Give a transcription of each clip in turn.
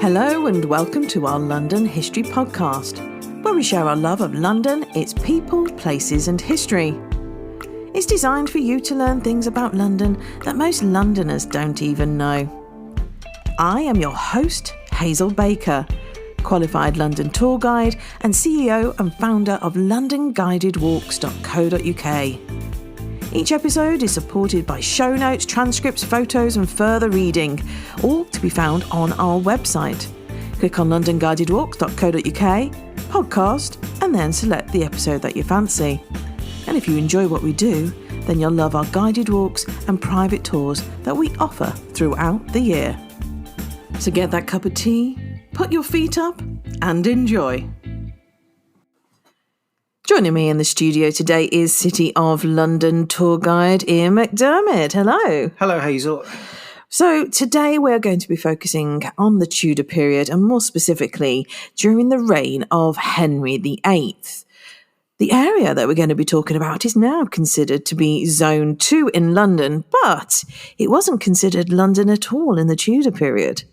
Hello and welcome to our London History Podcast, where we share our love of London, its people, places and history. It's designed for you to learn things about London that most Londoners don't even know. I am your host, Hazel Baker, qualified London tour guide and CEO and founder of londonguidedwalks.co.uk. Each episode is supported by show notes, transcripts, photos and further reading, all to be found on our website. Click on londonguidedwalks.co.uk, podcast, and then select the episode that you fancy. And if you enjoy what we do, then you'll love our guided walks and private tours that we offer throughout the year. So get that cup of tea, put your feet up, and enjoy. Joining me in the studio today is City of London tour guide Ian McDiarmid. Hello. Hello, Hazel. So today we're going to be focusing on the Tudor period and more specifically during the reign of Henry VIII. The area that we're going to be talking about is now considered to be Zone 2 in London, but it wasn't considered London at all in the Tudor period.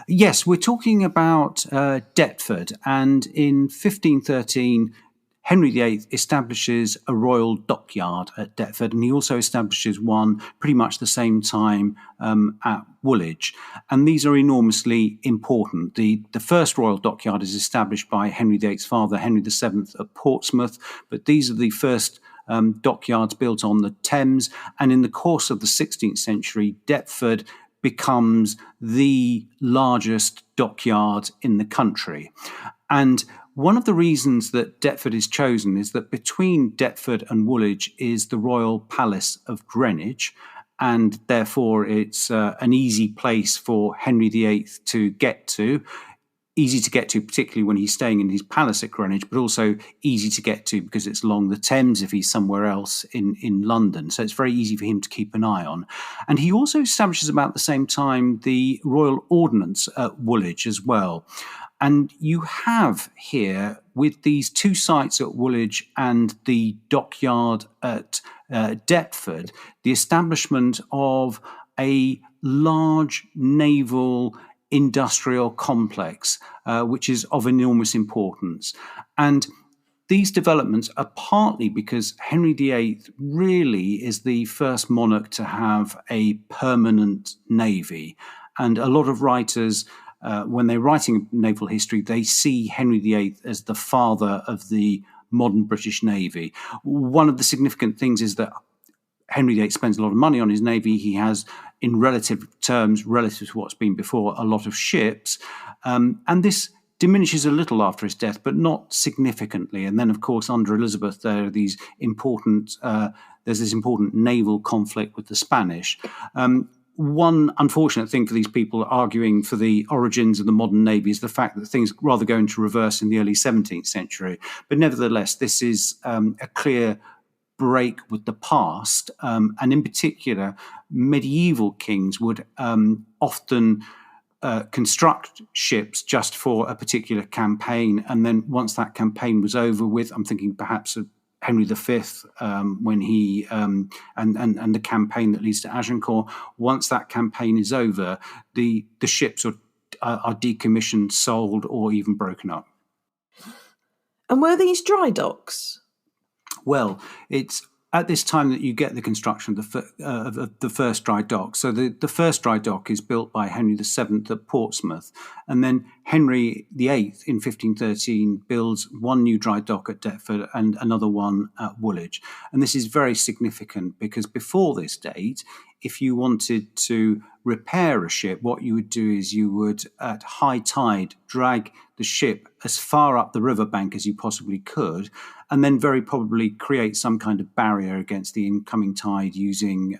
Yes, we're talking about Deptford, and in 1513, Henry VIII establishes a Royal Dockyard at Deptford, and he also establishes one pretty much the same time at Woolwich. And these are enormously important. The first Royal Dockyard is established by Henry VIII's father, Henry VII, at Portsmouth, but these are the first dockyards built on the Thames. And in the course of the 16th century, Deptford becomes the largest dockyard in the country. And one of the reasons that Deptford is chosen is that between Deptford and Woolwich is the Royal Palace of Greenwich, and therefore it's an easy place for Henry VIII to get to. Easy to get to, particularly when he's staying in his palace at Greenwich, but also easy to get to because it's along the Thames if he's somewhere else in London. So it's very easy for him to keep an eye on. And he also establishes about the same time the Royal Ordnance at Woolwich as well. And you have here, with these two sites at Woolwich and the dockyard at Deptford, the establishment of a large naval industrial complex, which is of enormous importance. And these developments are partly because Henry VIII really is the first monarch to have a permanent navy. And a lot of writers, when they're writing naval history, they see Henry VIII as the father of the modern British Navy. One of the significant things is that Henry VIII spends a lot of money on his navy. He has, in relative terms, relative to what's been before, a lot of ships. And this diminishes a little after his death, but not significantly. And then, of course, under Elizabeth, there's this important naval conflict with the Spanish. One unfortunate thing for these people arguing for the origins of the modern Navy is the fact that things rather go into reverse in the early 17th century. But nevertheless, this is a clear break with the past. And in particular, medieval kings would often construct ships just for a particular campaign. And then once that campaign was over with, I'm thinking perhaps of Henry V, when he and the campaign that leads to Agincourt. Once that campaign is over, the ships are decommissioned, sold, or even broken up. And were these dry docks? Well, it's at this time that you get the construction of the first dry dock. So the first dry dock is built by Henry VII at Portsmouth. And then Henry VIII in 1513 builds one new dry dock at Deptford and another one at Woolwich. And this is very significant because before this date, if you wanted to repair a ship, what you would do is you would, at high tide, drag the ship as far up the riverbank as you possibly could, and then very probably create some kind of barrier against the incoming tide using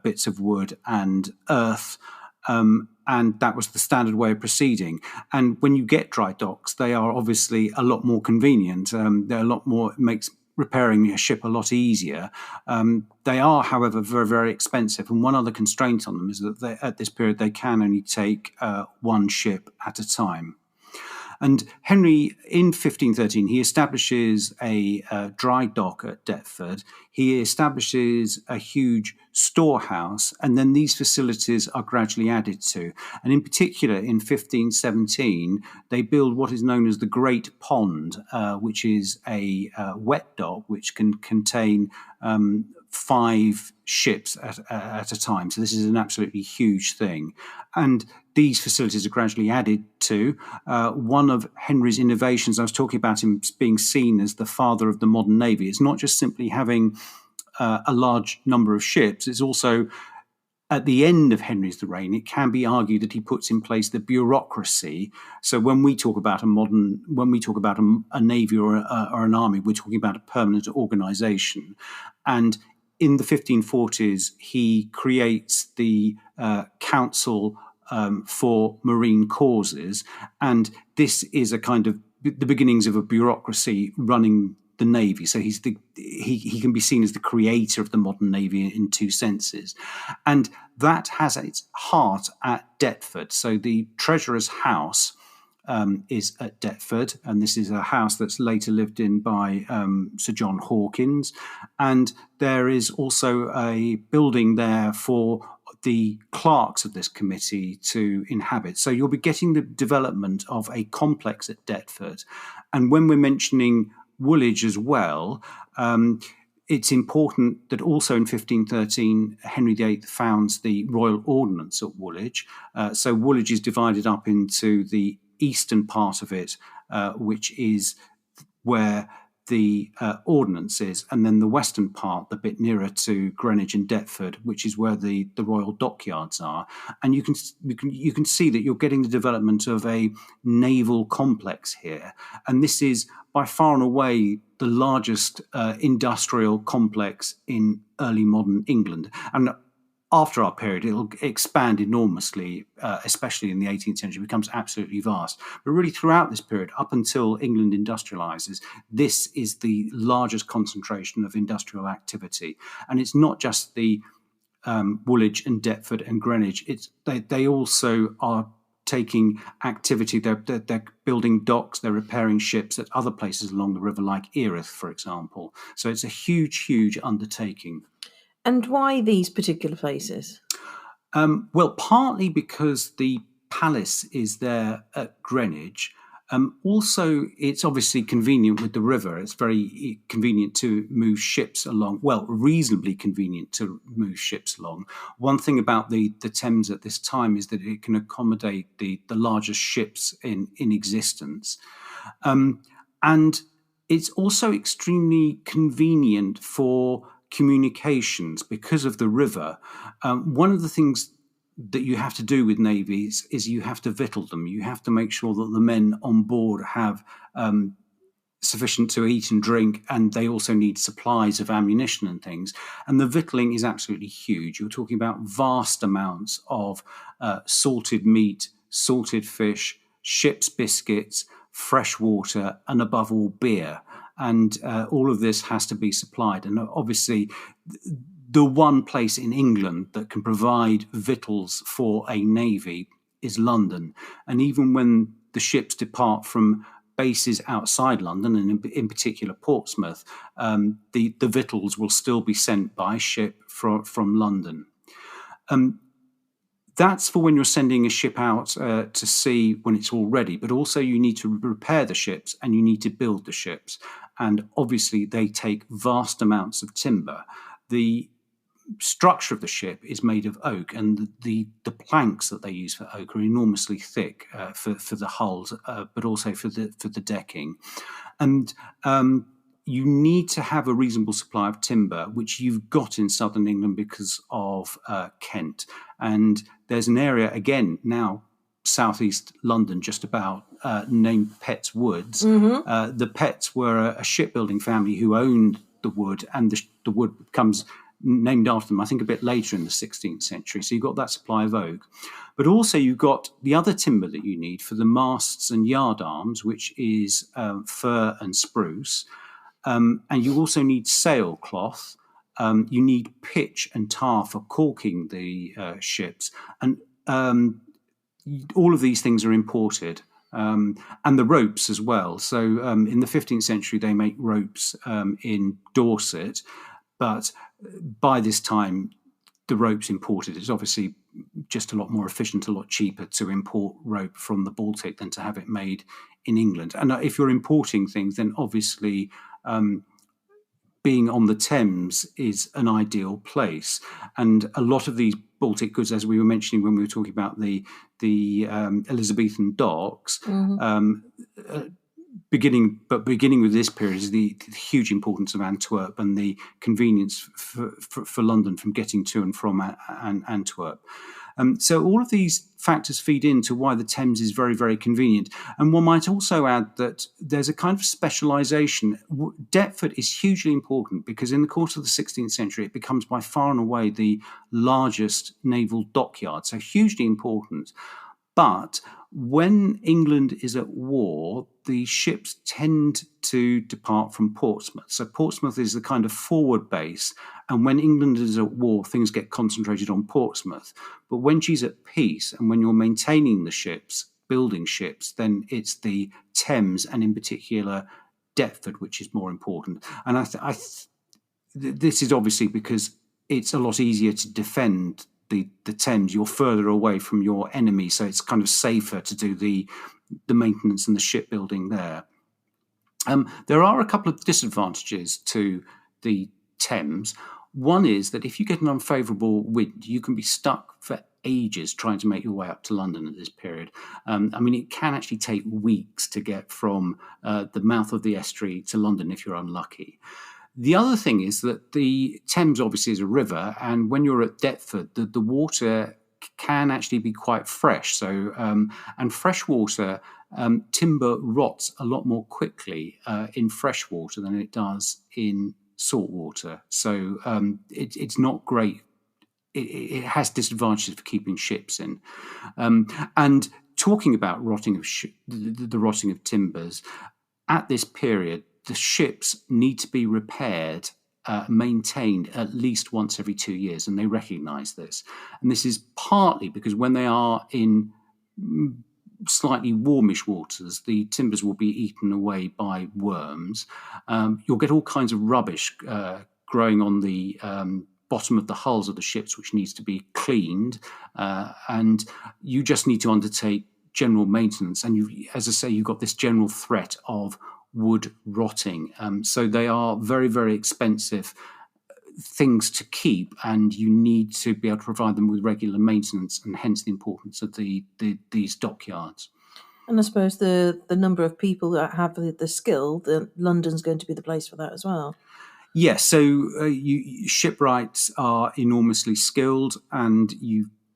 bits of wood and earth. And that was the standard way of proceeding. And when you get dry docks, they are obviously a lot more convenient. They're a lot more, it makes repairing a ship a lot easier. They are, however, very, very expensive. And one other constraint on them is that at this period, they can only take one ship at a time. And Henry, in 1513, he establishes a dry dock at Deptford. He establishes a huge storehouse, and then these facilities are gradually added to. And in particular, in 1517, they build what is known as the Great Pond, which is a wet dock which can contain 5 ships at a time. So this is an absolutely huge thing. And these facilities are gradually added to. One of Henry's innovations, I was talking about him being seen as the father of the modern navy. It's not just simply having a large number of ships. It's also, at the end of Henry's reign, it can be argued that he puts in place the bureaucracy. So when we talk about a navy or an army, we're talking about a permanent organisation. And in the 1540s, he creates the Council for Marine Causes, and this is a kind of the beginnings of a bureaucracy running the navy. So he can be seen as the creator of the modern navy in two senses, and that has its heart at Deptford. So the Treasurer's house is at Deptford, and this is a house that's later lived in by Sir John Hawkins, and there is also a building there for the clerks of this committee to inhabit. So you'll be getting the development of a complex at Deptford. And when we're mentioning Woolwich as well, it's important that also in 1513, Henry VIII founds the Royal Ordnance at Woolwich. So Woolwich is divided up into the eastern part of it, which is where the ordnance is, and then the western part, the bit nearer to Greenwich and Deptford, which is where the Royal Dockyards are. And you can see that you're getting the development of a naval complex here, and this is by far and away the largest industrial complex in early modern England. And after our period, it'll expand enormously, especially in the 18th century. It becomes absolutely vast. But really throughout this period, up until England industrialises, this is the largest concentration of industrial activity. And it's not just the Woolwich and Deptford and Greenwich. They also are taking activity. They're building docks, they're repairing ships at other places along the river, like Erith, for example. So it's a huge, huge undertaking. And why these particular places? Well, partly because the palace is there at Greenwich. Also, it's obviously convenient with the river. It's very convenient to move ships along. Well, reasonably convenient to move ships along. One thing about the Thames at this time is that it can accommodate the largest ships in existence. And it's also extremely convenient for communications because of the river. One of the things that you have to do with navies is you have to victual them. You have to make sure that the men on board have sufficient to eat and drink, and they also need supplies of ammunition and things. And the victualling is absolutely huge. You're talking about vast amounts of salted meat, salted fish, ship's biscuits, fresh water, and above all, beer. And all of this has to be supplied. And obviously, the one place in England that can provide victuals for a navy is London. And even when the ships depart from bases outside London, and in particular Portsmouth, the victuals will still be sent by ship from London. That's for when you're sending a ship out to sea when it's all ready, but also you need to repair the ships and you need to build the ships. And obviously they take vast amounts of timber. The structure of the ship is made of oak, and the planks that they use for oak are enormously thick for the hulls, but also for the decking. And you need to have a reasonable supply of timber, which you've got in southern England because of Kent. And there's an area, again, now southeast London, just about, named Petts Woods. Mm-hmm. The Petts were a shipbuilding family who owned the wood, and the wood becomes named after them, I think, a bit later in the 16th century. So you've got that supply of oak. But also you've got the other timber that you need for the masts and yard arms, which is fir and spruce. And you also need sailcloth. You need pitch and tar for caulking the ships. And all of these things are imported. and the ropes as well. So in the 15th century, they make ropes in Dorset, but by this time, the rope's imported. It's obviously just a lot more efficient, a lot cheaper to import rope from the Baltic than to have it made in England. And if you're importing things, then obviously being on the Thames is an ideal place. And a lot of these Baltic goods, as we were mentioning when we were talking about the Elizabethan docks, beginning with this period is the huge importance of Antwerp and the convenience for London from getting to and from Antwerp. So all of these factors feed into why the Thames is very, very convenient. And one might also add that there's a kind of specialisation. Deptford is hugely important because in the course of the 16th century, it becomes by far and away the largest naval dockyard, so hugely important. But when England is at war, the ships tend to depart from Portsmouth. So Portsmouth is the kind of forward base. And when England is at war, things get concentrated on Portsmouth. But when she's at peace and when you're maintaining the ships, building ships, then it's the Thames and in particular Deptford, which is more important. And this is obviously because it's a lot easier to defend the Thames. You're further away from your enemy, so it's kind of safer to do the maintenance and the shipbuilding there. There are a couple of disadvantages to the Thames. One is that if you get an unfavourable wind, you can be stuck for ages trying to make your way up to London at this period. It can actually take weeks to get from the mouth of the estuary to London if you're unlucky. The other thing is that the Thames obviously is a river, and when you're at Deptford, the water can actually be quite fresh. So, and freshwater timber rots a lot more quickly in freshwater than it does in salt water. So it's not great. It has disadvantages for keeping ships in. And talking about the rotting of timbers, at this period, the ships need to be repaired, maintained at least once every 2 years, and they recognise this. And this is partly because when they are in slightly warmish waters, the timbers will be eaten away by worms. You'll get all kinds of rubbish growing on the bottom of the hulls of the ships, which needs to be cleaned, and you just need to undertake general maintenance. And as I say, you've got this general threat of wood rotting. So they are very, very expensive things to keep, and you need to be able to provide them with regular maintenance, and hence the importance of these dockyards. And I suppose the number of people that have the skill, London's going to be the place for that as well. Yes, so shipwrights are enormously skilled, and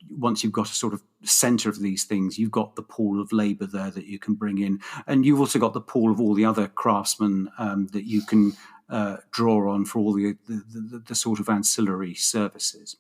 once you've got a sort of centre of these things, you've got the pool of labour there that you can bring in, and you've also got the pool of all the other craftsmen that you can draw on for all the sort of ancillary services.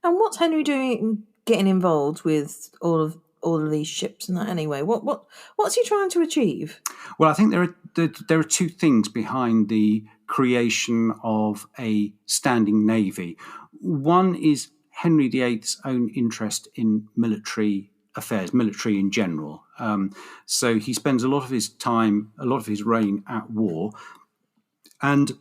And what's Henry doing, getting involved with all of these ships and that anyway? What's he trying to achieve? Well, I think there are two things behind the creation of a standing navy. One is Henry VIII's own interest in military affairs, military in general. So he spends a lot of his reign at war, and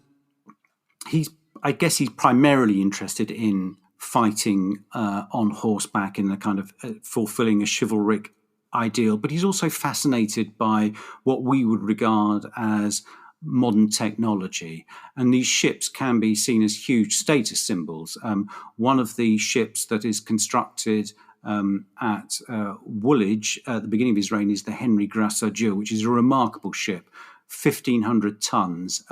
I guess he's primarily interested in fighting on horseback in a kind of fulfilling a chivalric ideal, but he's also fascinated by what we would regard as modern technology, and these ships can be seen as huge status symbols. One of the ships that is constructed at Woolwich at the beginning of his reign is the Henry VIII Dieu, which is a remarkable ship, 1,500 tons.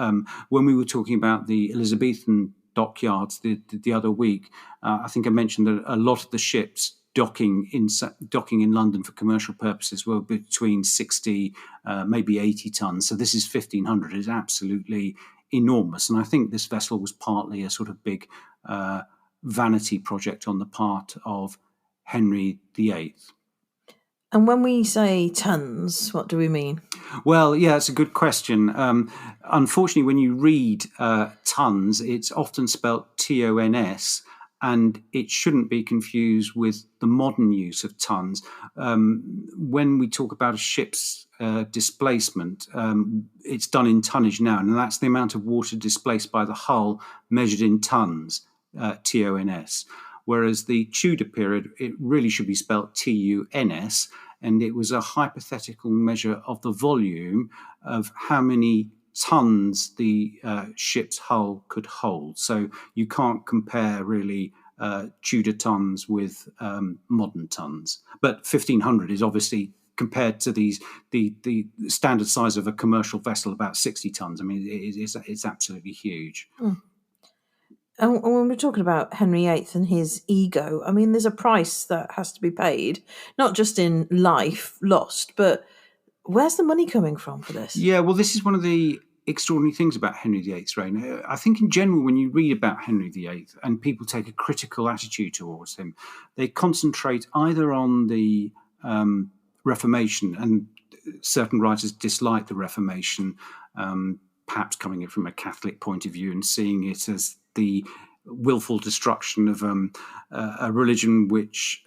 When we were talking about the Elizabethan dockyards the other week, I think I mentioned that a lot of the ships docking in London for commercial purposes were between 60, maybe 80 tons. So this is 1,500. It's absolutely enormous. And I think this vessel was partly a sort of big vanity project on the part of Henry VIII. And when we say tons, what do we mean? Well, yeah, it's a good question. Unfortunately, when you read tons, it's often spelt TONS, and it shouldn't be confused with the modern use of tons. When we talk about a ship's displacement, it's done in tonnage now, and that's the amount of water displaced by the hull measured in tons, TONS. Whereas the Tudor period, it really should be spelt TUNS, and it was a hypothetical measure of the volume of how many tons the ship's hull could hold. So you can't compare really Tudor tons with modern tons. But 1,500 is obviously, compared to the standard size of a commercial vessel, about 60 tons. I mean, it's absolutely huge. Mm. And when we're talking about Henry VIII and his ego, I mean, there's a price that has to be paid, not just in life lost, but where's the money coming from for this? Yeah, well, this is one of the extraordinary things about Henry VIII's reign. I think in general, when you read about Henry VIII and people take a critical attitude towards him, they concentrate either on the Reformation, and certain writers dislike the Reformation, perhaps coming in from a Catholic point of view and seeing it as the willful destruction of a religion which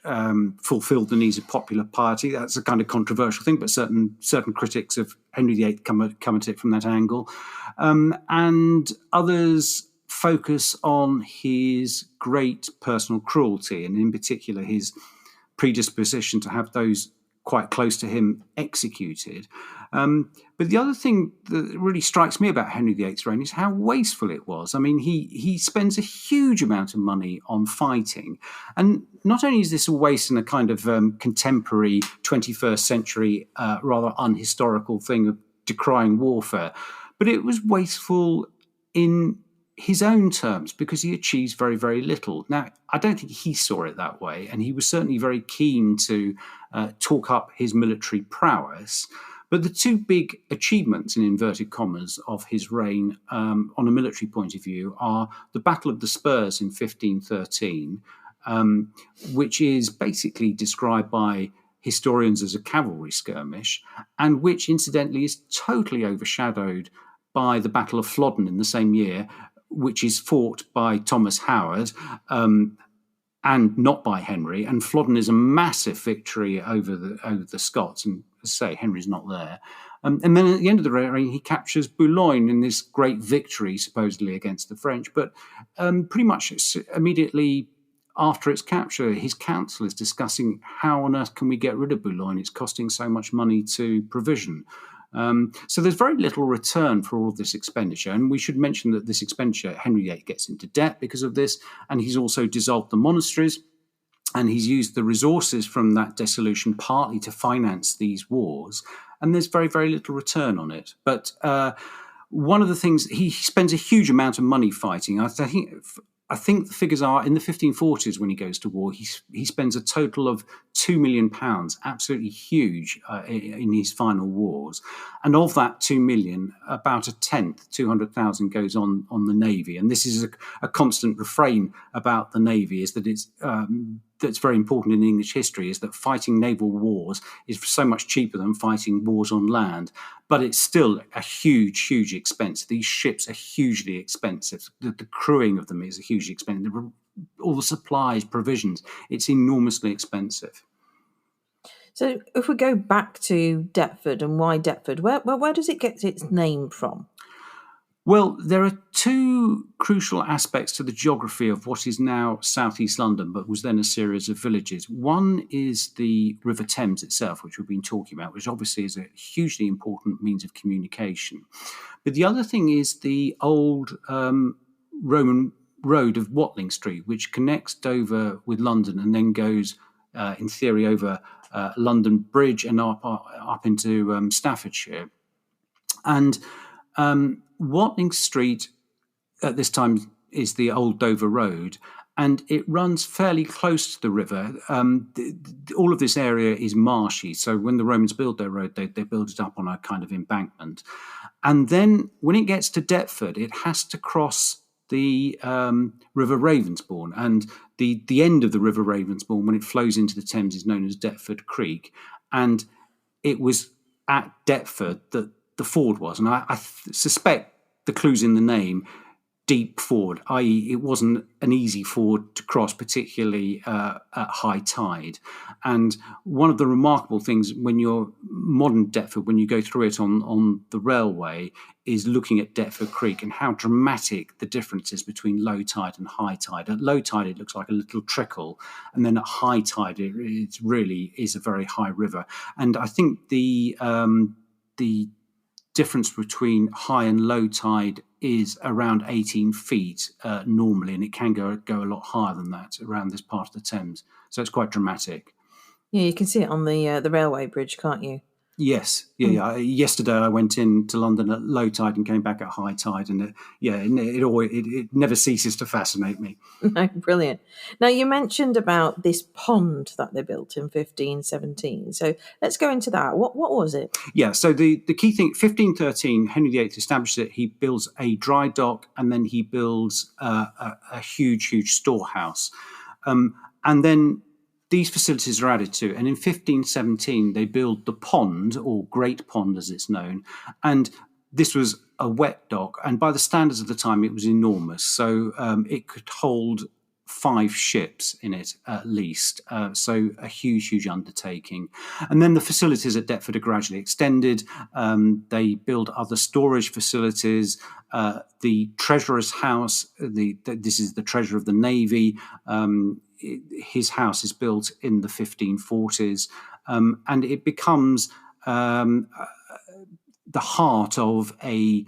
fulfilled the needs of popular piety. That's a kind of controversial thing, but certain critics of Henry VIII come at it from that angle. And others focus on his great personal cruelty, and in particular his predisposition to have those quite close to him executed. But the other thing that really strikes me about Henry VIII's reign is how wasteful it was. I mean, he spends a huge amount of money on fighting. And not only is this a waste in a kind of contemporary 21st century, rather unhistorical thing of decrying warfare, but it was wasteful in his own terms because he achieves very, very little. Now, I don't think he saw it that way, and he was certainly very keen to talk up his military prowess. But the two big achievements, in inverted commas, of his reign on a military point of view are the Battle of the Spurs in 1513, which is basically described by historians as a cavalry skirmish, and which incidentally is totally overshadowed by the Battle of Flodden in the same year, which is fought by Thomas Howard and not by Henry. And Flodden is a massive victory over the Scots, and as I say, Henry's not there. And then at the end of the reign, he captures Boulogne in this great victory, supposedly against the French. But pretty much immediately after its capture, his council is discussing how on earth can we get rid of Boulogne? It's costing so much money to provision. So there's very little return for all of this expenditure. And we should mention that this expenditure, Henry VIII gets into debt because of this, and he's also dissolved the monasteries, and he's used the resources from that dissolution partly to finance these wars. And there's very, very little return on it. But one of the things, he spends a huge amount of money fighting. I think the figures are in the 1540s when he goes to war, he spends a total of £2 million, absolutely huge in his final wars. And of that 2 million, about a tenth, 200,000, goes on the Navy. And this is a constant refrain about the Navy, is that that's very important in English history, is that fighting naval wars is so much cheaper than fighting wars on land. But it's still a huge, huge expense. These ships are hugely expensive. The crewing of them is a huge expense. All the supplies, provisions, it's enormously expensive. So if we go back to Deptford and why Deptford, where does it get its name from? Well, there are two crucial aspects to the geography of what is now southeast London, but was then a series of villages. One is the River Thames itself, which we've been talking about, which obviously is a hugely important means of communication. But the other thing is the old Roman road of Watling Street, which connects Dover with London and then goes, in theory, over London Bridge and up into Staffordshire. And Watling Street at this time is the old Dover Road, and it runs fairly close to the river. All of this area is marshy, so when the Romans build their road, they build it up on a kind of embankment. And then when it gets to Deptford, it has to cross the River Ravensbourne, and the end of the River Ravensbourne, when it flows into the Thames, is known as Deptford Creek. And it was at Deptford that the ford was, and I suspect the clues in the name deep ford, i.e. it wasn't an easy ford to cross, particularly at high tide. And one of the remarkable things when you're modern Deptford, when you go through it on the railway, is looking at Deptford Creek and how dramatic the difference is between low tide and high tide. At low tide, it looks like a little trickle, and then at high tide, it really is a very high river. And I think the difference between high and low tide is around 18 feet normally, and it can go a lot higher than that around this part of the Thames. So it's quite dramatic. Yeah, you can see it on the railway bridge, can't you? Yes, yeah. Yesterday I went into London at low tide and came back at high tide, and it never ceases to fascinate me. No, brilliant. Now, you mentioned about this pond that they built in 1517. So let's go into that. What was it? Yeah, so the key thing, 1513, Henry VIII established it. He builds a dry dock, and then he builds a huge storehouse. And then these facilities are added to. And in 1517, they build the pond, or Great Pond as it's known. And this was a wet dock. And by the standards of the time, it was enormous. So it could hold 5 ships in it at least. So a huge undertaking. And then the facilities at Deptford are gradually extended. They build other storage facilities. The Treasurer's house, this is the Treasurer of the Navy. His house is built in the 1540s, and it becomes the heart of a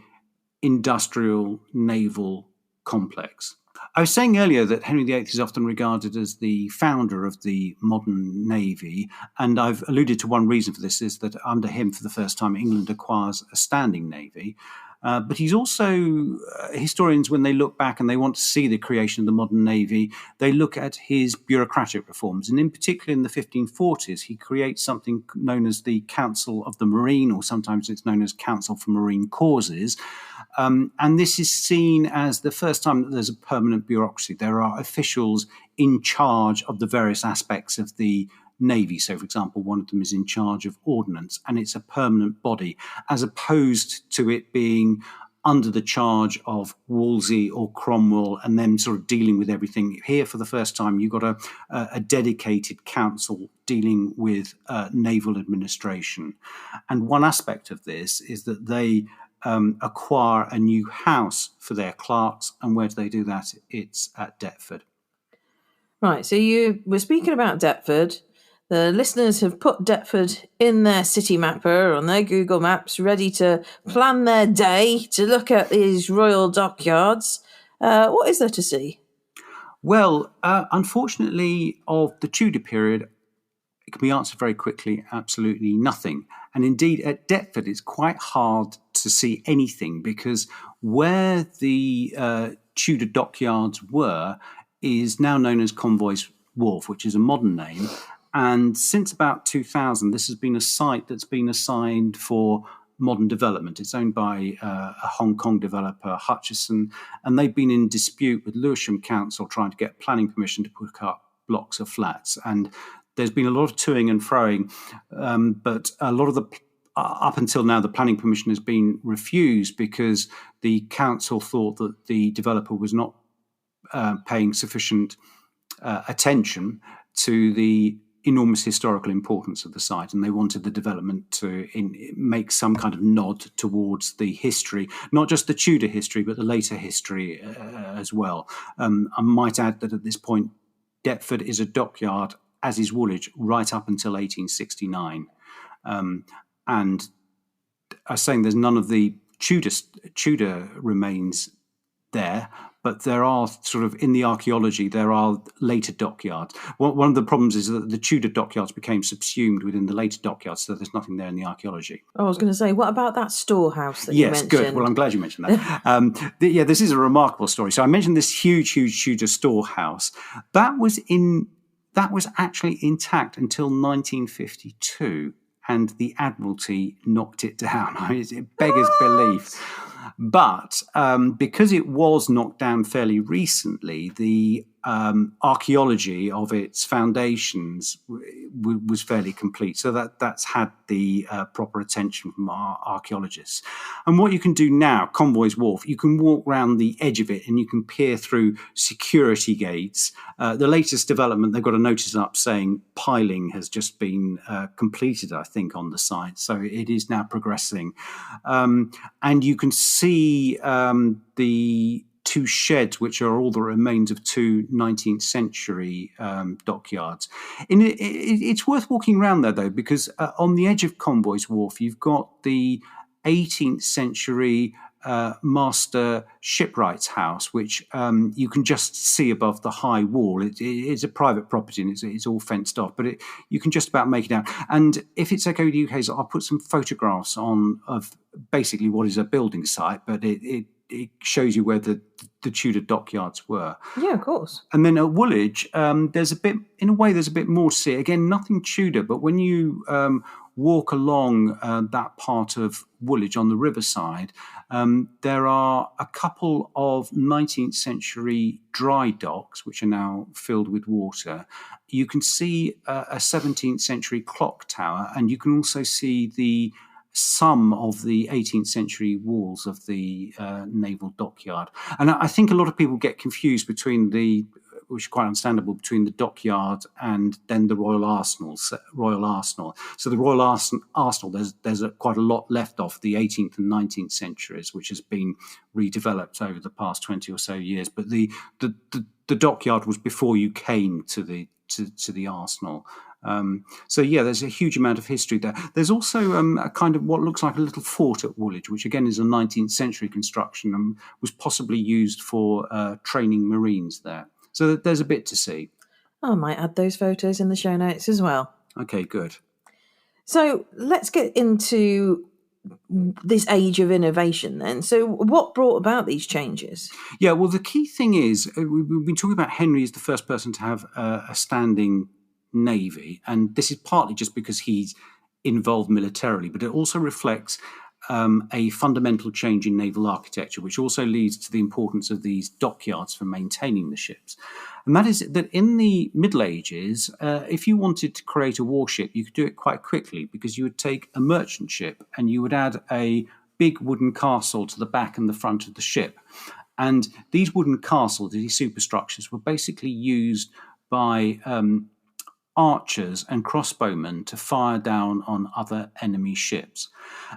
industrial naval complex. I was saying earlier that Henry VIII is often regarded as the founder of the modern navy, and I've alluded to one reason for this is that under him, for the first time, England acquires a standing navy. But he's also, historians, when they look back and they want to see the creation of the modern navy, they look at his bureaucratic reforms. And in particular, in the 1540s, he creates something known as the Council of the Marine, or sometimes it's known as Council for Marine Causes. And this is seen as the first time that there's a permanent bureaucracy. There are officials in charge of the various aspects of the Navy. So, for example, one of them is in charge of ordnance, and it's a permanent body, as opposed to it being under the charge of Wolsey or Cromwell and them sort of dealing with everything. Here, for the first time, you've got a dedicated council dealing with naval administration. And one aspect of this is that they acquire a new house for their clerks. And where do they do that? It's at Deptford. Right, so you were speaking about Deptford. The listeners have put Deptford in their city mapper on their Google Maps, ready to plan their day to look at these Royal Dockyards. What is there to see? Well, unfortunately, of the Tudor period, it can be answered very quickly, absolutely nothing. And indeed, at Deptford, it's quite hard to see anything, because where the Tudor Dockyards were is now known as Convoys Wharf, which is a modern name. And since about 2000, this has been a site that's been assigned for modern development. It's owned by a Hong Kong developer, Hutchison, and they've been in dispute with Lewisham Council trying to get planning permission to put up blocks of flats. And there's been a lot of toing and froing, but a lot of the up until now, the planning permission has been refused because the council thought that the developer was not paying sufficient attention to the enormous historical importance of the site, and they wanted the development to make some kind of nod towards the history, not just the Tudor history, but the later history as well. I might add that at this point, Deptford is a dockyard, as is Woolwich, right up until 1869. And I was saying there's none of the Tudor remains there, but there are sort of, in the archaeology, there are later dockyards. One of the problems is that the Tudor dockyards became subsumed within the later dockyards, so there's nothing there in the archaeology. I was going to say, what about that storehouse that you mentioned? Yes, good. Well, I'm glad you mentioned that. This is a remarkable story. So I mentioned this huge Tudor storehouse. That was actually intact until 1952, and the Admiralty knocked it down. I mean, it beggars belief. But because it was knocked down fairly recently, the archaeology of its foundations was fairly complete. So that's had the proper attention from our archaeologists. And what you can do now, Convoys Wharf, you can walk around the edge of it and you can peer through security gates. The latest development, they've got a notice up saying piling has just been completed, I think, on the site. So it is now progressing. And you can see the two sheds, which are all the remains of two 19th century dockyards. It's worth walking around there, though, because on the edge of Convoys Wharf, you've got the 18th century master shipwright's house, which you can just see above the high wall. It's a private property and it's all fenced off, but you can just about make it out. And if it's okay with you, Hazel, I'll put some photographs on of basically what is a building site, but it shows you where the Tudor dockyards were. Yeah, of course. And then at Woolwich, there's a bit more to see. Again, nothing Tudor, but when you walk along that part of Woolwich on the riverside, there are a couple of 19th century dry docks, which are now filled with water. You can see a 17th century clock tower, and you can also see some of the 18th century walls of the naval dockyard. And I think a lot of people get confused between which is quite understandable, between the dockyard and then the Royal Arsenal. So the Royal Arsenal, there's quite a lot left of the 18th and 19th centuries, which has been redeveloped over the past 20 or so years. But the dockyard was before you came to the Arsenal. There's a huge amount of history there. There's also a kind of what looks like a little fort at Woolwich, which again is a 19th century construction and was possibly used for training Marines there. So there's a bit to see. I might add those photos in the show notes as well. Okay, good. So let's get into this age of innovation then. So what brought about these changes? Yeah, well, the key thing is, we've been talking about Henry as the first person to have a standing navy, and this is partly just because he's involved militarily, but it also reflects a fundamental change in naval architecture, which also leads to the importance of these dockyards for maintaining the ships. And that is that in the Middle Ages, if you wanted to create a warship, you could do it quite quickly, because you would take a merchant ship and you would add a big wooden castle to the back and the front of the ship. And these wooden castles, these superstructures, were basically used by archers and crossbowmen to fire down on other enemy ships.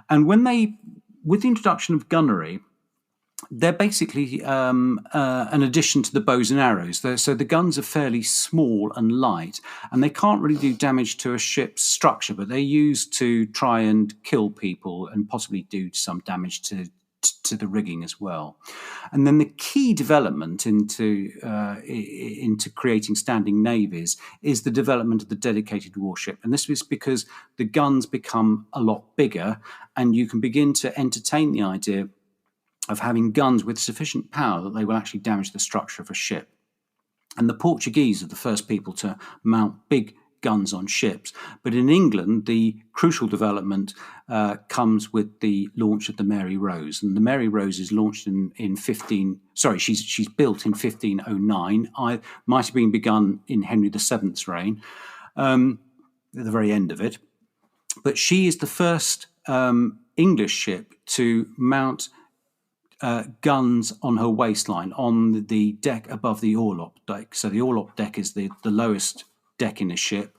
And with the introduction of gunnery, they're basically an addition to the bows and arrows. So the guns are fairly small and light, and they can't really do damage to a ship's structure, but they're used to try and kill people and possibly do some damage to the rigging as well. And then the key development into creating standing navies is the development of the dedicated warship. And this was because the guns become a lot bigger, and you can begin to entertain the idea of having guns with sufficient power that they will actually damage the structure of a ship. And the Portuguese are the first people to mount big guns on ships. But in England, the crucial development comes with the launch of the Mary Rose. And the Mary Rose is launched she's built in 1509. Might have been begun in Henry VII's reign, at the very end of it. But she is the first English ship to mount guns on her waistline on the deck above the orlop deck. So the orlop deck is the lowest deck in a ship,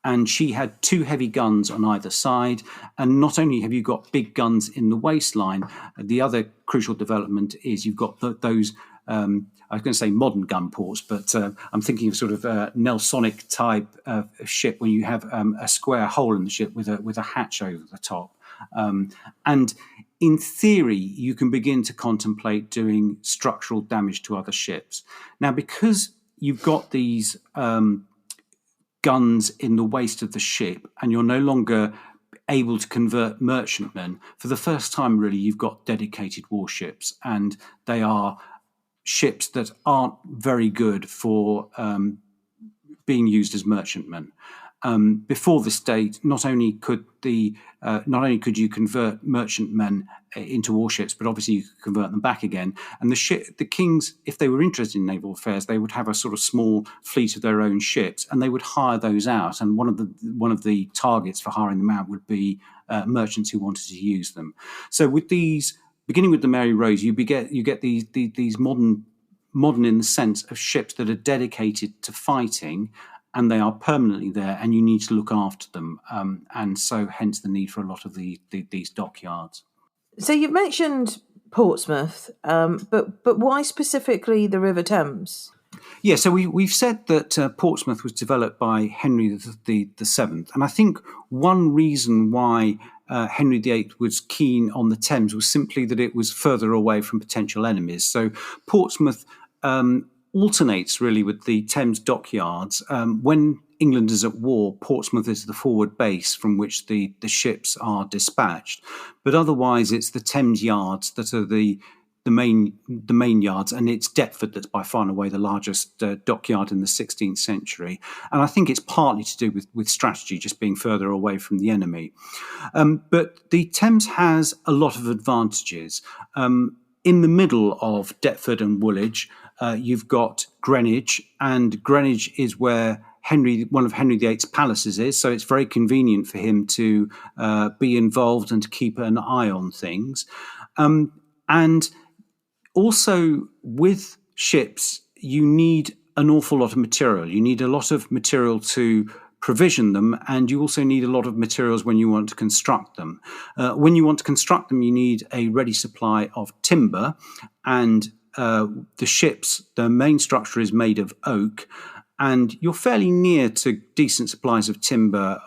and she had two heavy guns on either side. And not only have you got big guns in the waistline, the other crucial development is you've got those I was going to say modern gun ports, but I'm thinking of sort of Nelsonic type ship when you have a square hole in the ship with a hatch over the top. And in theory, you can begin to contemplate doing structural damage to other ships. Now, because you've got these guns in the waist of the ship, and you're no longer able to convert merchantmen, for the first time, really, you've got dedicated warships, and they are ships that aren't very good for being used as merchantmen. Before this date, not only could you convert merchantmen into warships, but obviously you could convert them back again. And the kings, if they were interested in naval affairs, they would have a sort of small fleet of their own ships, and they would hire those out. And one of the targets for hiring them out would be merchants who wanted to use them. So with these, beginning with the Mary Rose, you get these modern in the sense of ships that are dedicated to fighting, and they are permanently there, and you need to look after them. And so hence the need for a lot of these dockyards. So you've mentioned Portsmouth, but why specifically the River Thames? Yeah, so we've said that Portsmouth was developed by Henry VII, and I think one reason why Henry VIII was keen on the Thames was simply that it was further away from potential enemies. So Portsmouth alternates really with the Thames dockyards. When England is at war, Portsmouth is the forward base from which the ships are dispatched. But otherwise, it's the Thames yards that are the main yards, and it's Deptford that's by far and away the largest dockyard in the 16th century. And I think it's partly to do with strategy, just being further away from the enemy. But the Thames has a lot of advantages. In the middle of Deptford and Woolwich, you've got Greenwich, and Greenwich is where one of Henry VIII's palaces is, so it's very convenient for him to be involved and to keep an eye on things. And also with ships, you need an awful lot of material. You need a lot of material to provision them, and you also need a lot of materials when you want to construct them. When you want to construct them, you need a ready supply of timber, and the main structure is made of oak, and you're fairly near to decent supplies of timber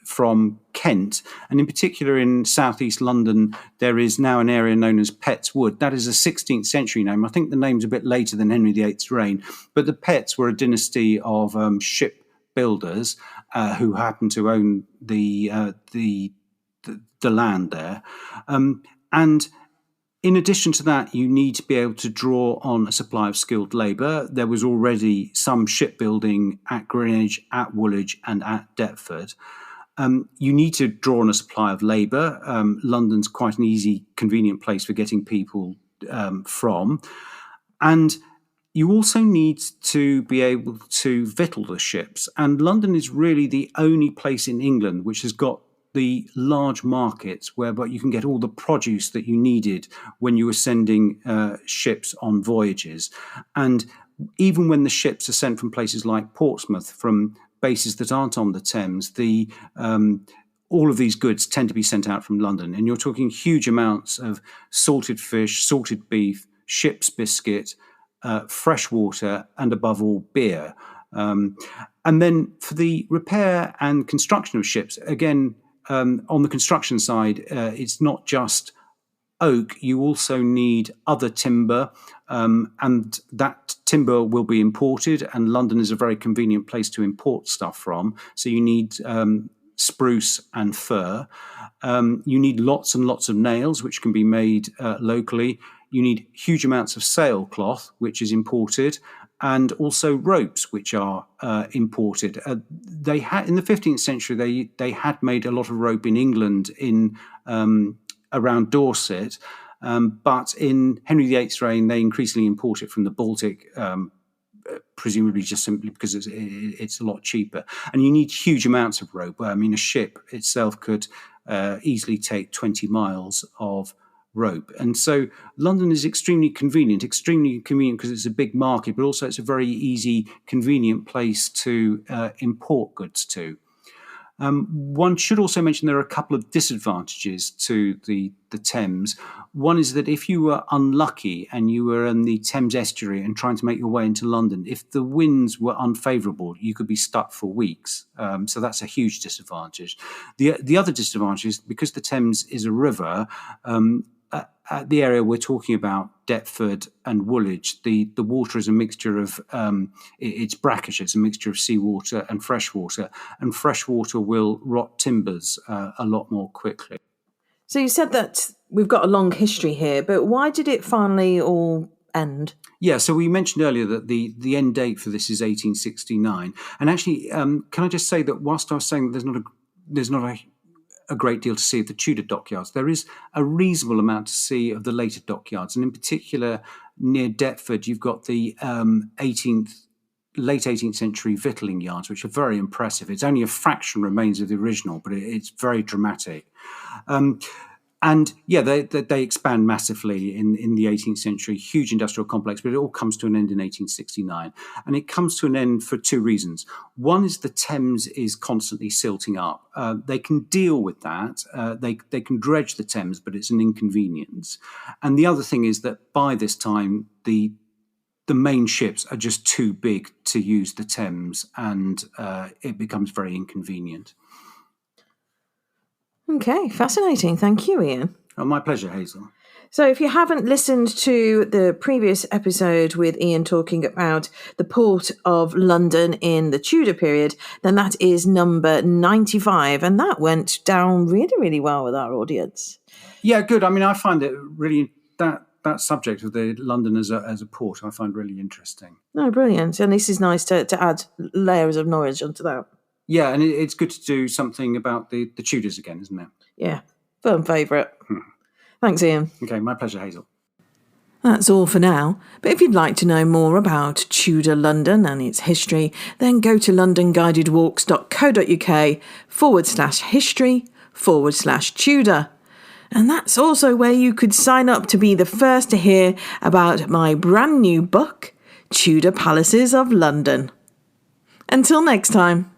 from Kent. And in particular in southeast London, there is now an area known as Petts Wood. That is a 16th century name. I think the name's a bit later than Henry VIII's reign, but the Petts were a dynasty of shipbuilders who happened to own the land there. And in addition to that, you need to be able to draw on a supply of skilled labour. There was already some shipbuilding at Greenwich, at Woolwich, and at Deptford. You need to draw on a supply of labour. London's quite an easy, convenient place for getting people from. And you also need to be able to victual the ships. And London is really the only place in England which has got the large markets whereby you can get all the produce that you needed when you were sending ships on voyages. And even when the ships are sent from places like Portsmouth, from bases that aren't on the Thames, all of these goods tend to be sent out from London. And you're talking huge amounts of salted fish, salted beef, ship's biscuit, fresh water, and above all, beer. And then for the repair and construction of ships, again, on the construction side, it's not just oak. You also need other timber, and that timber will be imported, and London is a very convenient place to import stuff from. So you need spruce and fir. You need lots and lots of nails, which can be made locally. You need huge amounts of sailcloth, which is imported, and also ropes, which are imported. They had in the 15th century. They had made a lot of rope in England, around Dorset, but in Henry VIII's reign, they increasingly import it from the Baltic, presumably just simply because it's a lot cheaper. And you need huge amounts of rope. I mean, a ship itself could easily take 20 miles of rope. And so London is extremely convenient because it's a big market, but also it's a very easy, convenient place to import goods to. One should also mention there are a couple of disadvantages to the Thames. One is that if you were unlucky and you were in the Thames estuary and trying to make your way into London, if the winds were unfavourable, you could be stuck for weeks. So that's a huge disadvantage. The other disadvantage is because the Thames is a river, at the area we're talking about, Deptford and Woolwich, the water is a mixture of, it's brackish, it's a mixture of seawater and freshwater will rot timbers a lot more quickly. So you said that we've got a long history here, but why did it finally all end? Yeah, so we mentioned earlier that the end date for this is 1869. And actually, can I just say that whilst I was saying that there's not a great deal to see of the Tudor dockyards, there is a reasonable amount to see of the later dockyards. And in particular, near Deptford, you've got the late 18th century victualling yards, which are very impressive. It's only a fraction remains of the original, but it's very dramatic. And yeah, they expand massively in the 18th century, huge industrial complex, but it all comes to an end in 1869. And it comes to an end for two reasons. One is the Thames is constantly silting up. They can deal with that. They can dredge the Thames, but it's an inconvenience. And the other thing is that by this time, the main ships are just too big to use the Thames, and it becomes very inconvenient. Okay, fascinating. Thank you, Ian. Oh, my pleasure, Hazel. So if you haven't listened to the previous episode with Ian talking about the port of London in the Tudor period, then that is number 95, and that went down really, really well with our audience. Yeah, good. I mean, I find it really, that subject of the London as a port, I find really interesting. Oh, brilliant. And this is nice to add layers of knowledge onto that. Yeah, and it's good to do something about the Tudors again, isn't it? Yeah, firm favourite. Thanks, Ian. Okay, my pleasure, Hazel. That's all for now, but if you'd like to know more about Tudor London and its history, then go to londonguidedwalks.co.uk/history/Tudor. And that's also where you could sign up to be the first to hear about my brand new book, Tudor Palaces of London. Until next time.